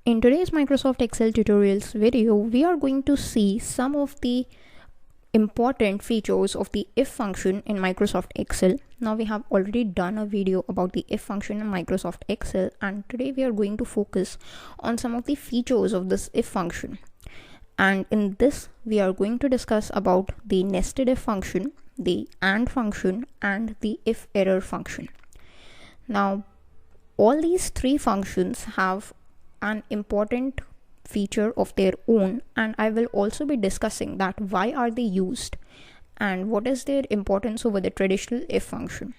In today's Microsoft Excel tutorials video, we are going to see some of the important features of the if function in Microsoft Excel. Now we have already done a video about the if function in Microsoft Excel, and today we are going to focus on some of the features of this if function. And in this, we are going to discuss about the nested if function, the AND function, and the if error function. Now, all these three functions have an important feature of their own, and I will also be discussing that why are they used and what is their importance over the traditional if function.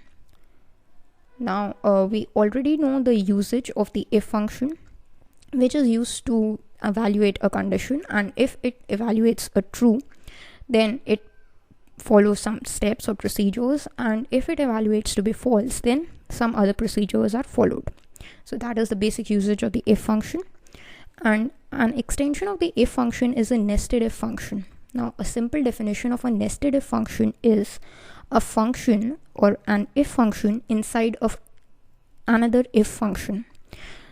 Now we already know the usage of the if function, which is used to evaluate a condition, and if it evaluates a true, then it follows some steps or procedures, and if it evaluates to be false, then some other procedures are followed. So that is the basic usage of the if function. And an extension of the if function is a nested if function. Now, a simple definition of a nested if function is a function or an if function inside of another if function.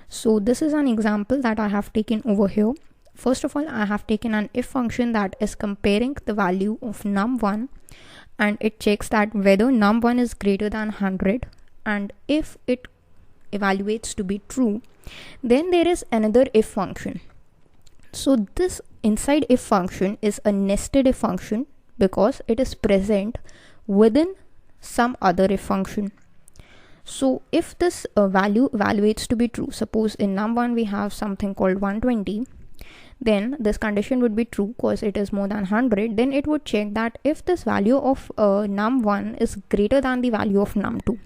So this is an example that I have taken over here. First of all, I have taken an if function that is comparing the value of num1, and it checks that whether num1 is greater than 100, and if it evaluates to be true, then there is another if function. So this inside if function is a nested if function because it is present within some other if function. So if this value evaluates to be true, suppose in num1 we have something called 120, then this condition would be true because it is more than 100. Then it would check that if this value of num1 is greater than the value of num2,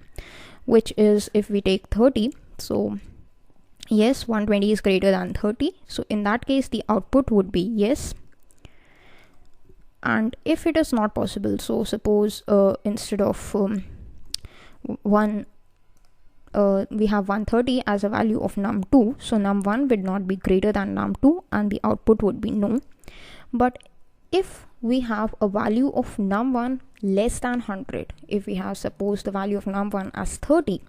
which is, if we take 30, so yes, 120 is greater than 30. So in that case, the output would be yes. And if it is not possible, so suppose instead of we have 130 as a value of num2, so num1 would not be greater than num2, and the output would be no. But if we have a value of num1 less than 100, if we have suppose the value of num1 as 30,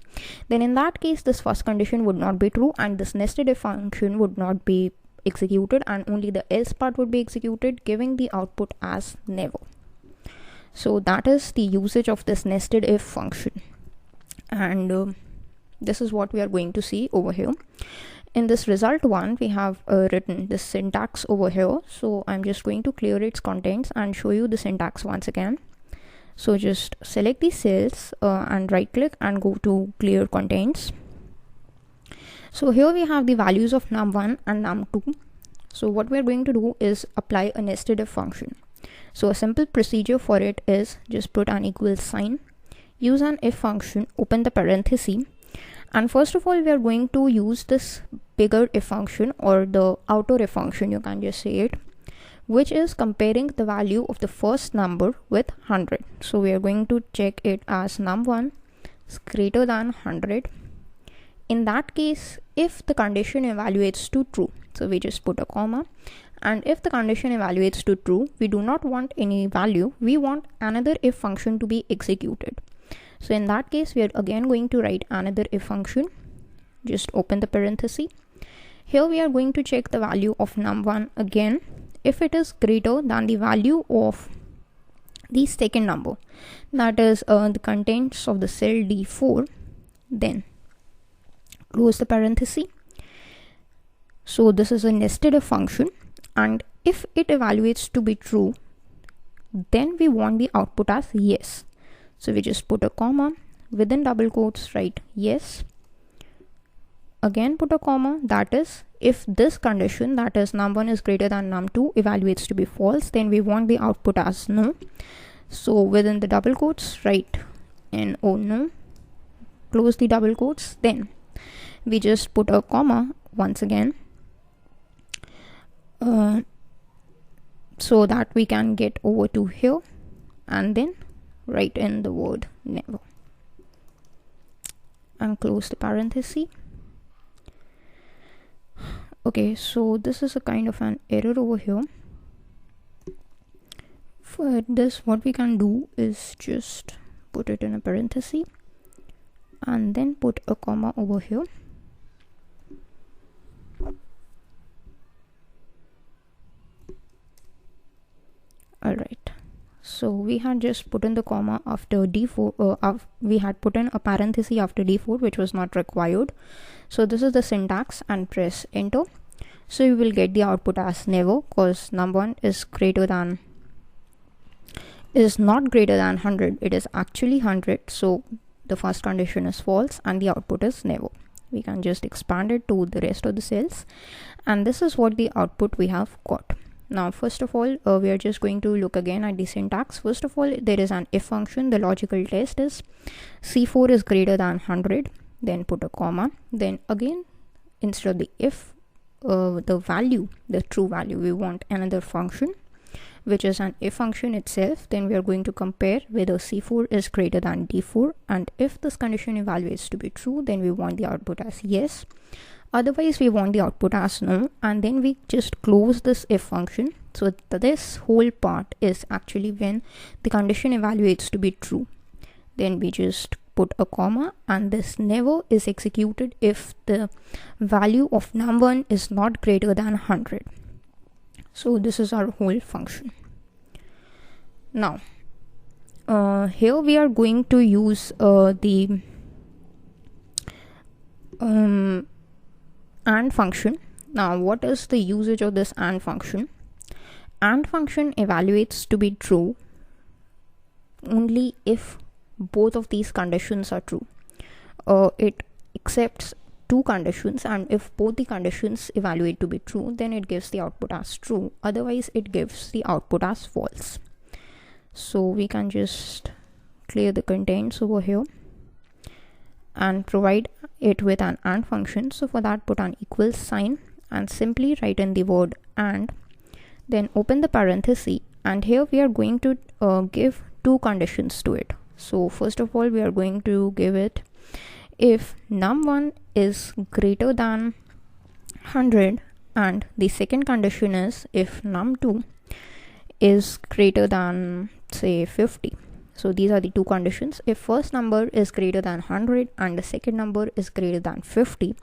then in that case this first condition would not be true, and this nested if function would not be executed, and only the else part would be executed, giving the output as never. So that is the usage of this nested if function, and this is what we are going to see over here. In this result one, we have written this syntax over here. So I'm just going to clear its contents and show you the syntax once again. So just select the cells and right click and go to clear contents. So here we have the values of num1 and num2. So what we're going to do is apply a nested if function. So a simple procedure for it is just put an equal sign, use an if function, open the parenthesis, and first of all we are going to use this bigger if function, or the outer if function, you can just say it, which is comparing the value of the first number with 100. So we are going to check it as num1 is greater than 100. In that case, if the condition evaluates to true, so we just put a comma, and if the condition evaluates to true, we do not want any value, we want another if function to be executed. So in that case, we are again going to write another if function, just open the parenthesis. Here we are going to check the value of num1 again. If it is greater than the value of the second number, that is the contents of the cell D4, then close the parenthesis. So this is a nested if function, and if it evaluates to be true, then we want the output as yes. So we just put a comma, within double quotes write yes, again put a comma, that is if this condition, that is num1 is greater than num2, evaluates to be false, then we want the output as no. So within the double quotes write no, close the double quotes, then we just put a comma once again so that we can get over to here, and then write in the word never and close the parenthesis. Okay, so this is a kind of an error over here. For this, what we can do is just put it in a parenthesis and then put a comma over here. So we had just put in the comma after D4, we had put in a parenthesis after D4, which was not required. So this is the syntax, and press enter. So you will get the output as never, because num1 is not greater than 100. It is actually 100. So the first condition is false and the output is never. We can just expand it to the rest of the cells, and this is what the output we have got. Now first of all, we are just going to look again at the syntax. First of all, there is an if function. The logical test is C4 is greater than 100, then put a comma, then again instead of the if, the true value, we want another function which is an if function itself. Then we are going to compare whether C4 is greater than D4, and if this condition evaluates to be true, then we want the output as yes, otherwise we want the output as no, and then we just close this if function. So this whole part is actually when the condition evaluates to be true. Then we just put a comma, and this never is executed if the value of num1 is not greater than 100. So this is our whole function. Now here we are going to use the AND function. Now what is the usage of this AND function? AND function evaluates to be true only if both of these conditions are true. It accepts two conditions, and if both the conditions evaluate to be true, then it gives the output as true, otherwise it gives the output as false. So we can just clear the contents over here and provide it with an AND function. So for that, put an equals sign and simply write in the word AND, then open the parenthesis, and here we are going to give two conditions to it. So first of all, we are going to give it if num1 is greater than 100, and the second condition is if num2 is greater than say 50. So these are the two conditions. If first number is greater than 100 and the second number is greater than 50,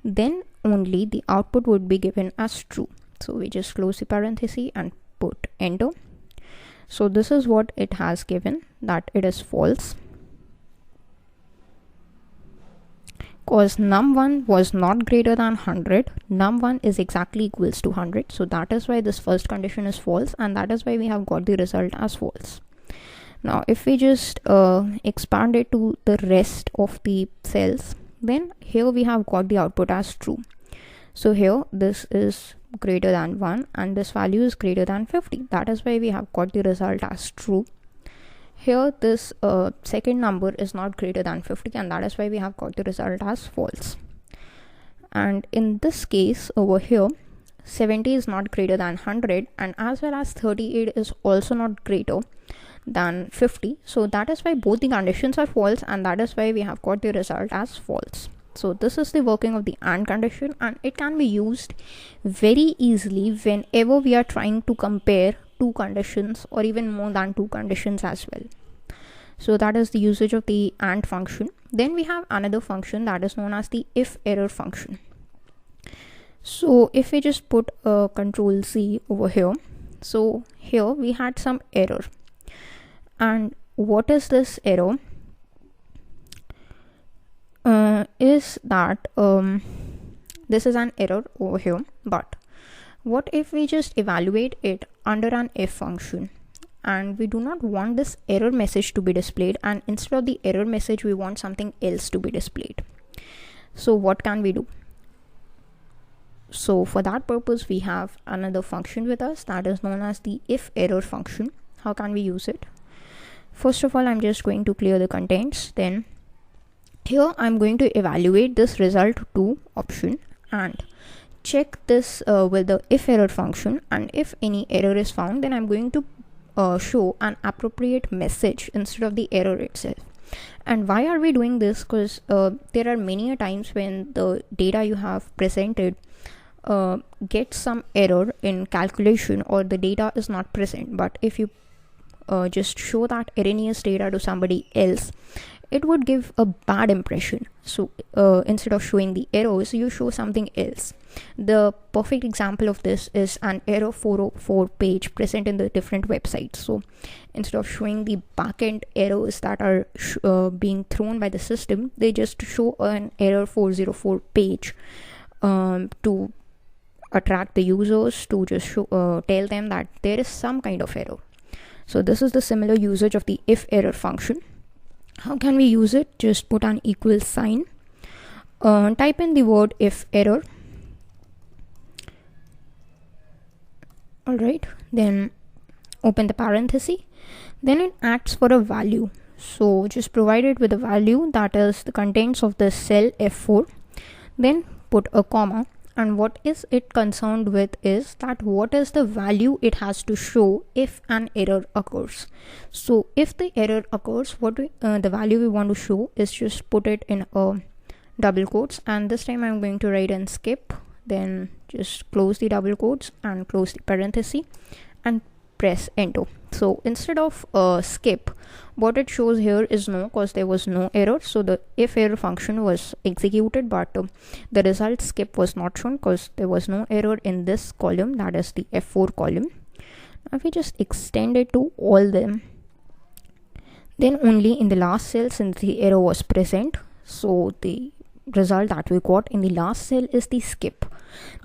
then only the output would be given as true. So we just close the parenthesis and put enter. So this is what it has given, that it is false, because num1 was not greater than 100. Num1 is exactly equals to 100. So that is why this first condition is false, and that is why we have got the result as false. Now if we just expand it to the rest of the cells, then here we have got the output as true. So here this is greater than 1 and this value is greater than 50. That is why we have got the result as true. Here this second number is not greater than 50, and that is why we have got the result as false. And in this case over here, 70 is not greater than 100, and as well as 38 is also not greater than 50. So that is why both the conditions are false, and that is why we have got the result as false. So this is the working of the AND condition, and it can be used very easily whenever we are trying to compare two conditions or even more than two conditions as well. So that is the usage of the AND function. Then we have another function that is known as the IFERROR function. So if we just put a Control C over here, so here we had some error, and what is this error? Is that this is an error over here, but what if we just evaluate it under an if function, and we do not want this error message to be displayed, and instead of the error message we want something else to be displayed? So what can we do? So for that purpose we have another function with us that is known as the IFERROR function. How can we use it? First of all, I'm just going to clear the contents. Then here I'm going to evaluate this result to option and check this with the IFERROR function, and if any error is found, then I'm going to show an appropriate message instead of the error itself. And why are we doing this? Because there are many times when the data you have presented gets some error in calculation, or the data is not present. But if you just show that erroneous data to somebody else, it would give a bad impression. So instead of showing the errors, you show something else. The perfect example of this is an error 404 page present in the different websites. So instead of showing the backend errors that are being thrown by the system, they just show an error 404 page to attract the users, to just show, tell them that there is some kind of error. So this is the similar usage of the if error function. How can we use it? Just put an equal sign, type in the word if error. Alright, then open the parenthesis, then it asks for a value. So just provide it with a value that is the contents of the cell F4, then put a comma, and what is it concerned with is that what is the value it has to show if an error occurs. So if the error occurs, what the value we want to show is just put it in a double quotes, and this time I'm going to write in skip, then just close the double quotes and close the parenthesis and press enter. So instead of skip, what it shows here is no, because there was no error. So the if error function was executed, but the result skip was not shown because there was no error in this column, that is the F4 column. Now if we just extend it to all them, then only in the last cell, since the error was present, so the result that we got in the last cell is the skip.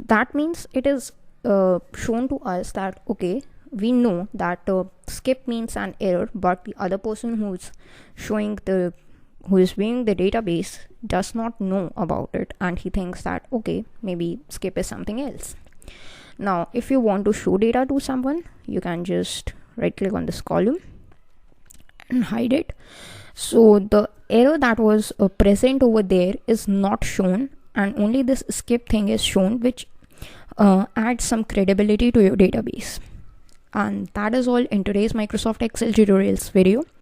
That means it is shown to us that okay, we know that skip means an error, but the other person who is viewing the database does not know about it, and he thinks that okay, maybe skip is something else. Now if you want to show data to someone, you can just right click on this column and hide it. So the error that was present over there is not shown, and only this skip thing is shown, which adds some credibility to your database. And that is all in today's Microsoft Excel tutorials video.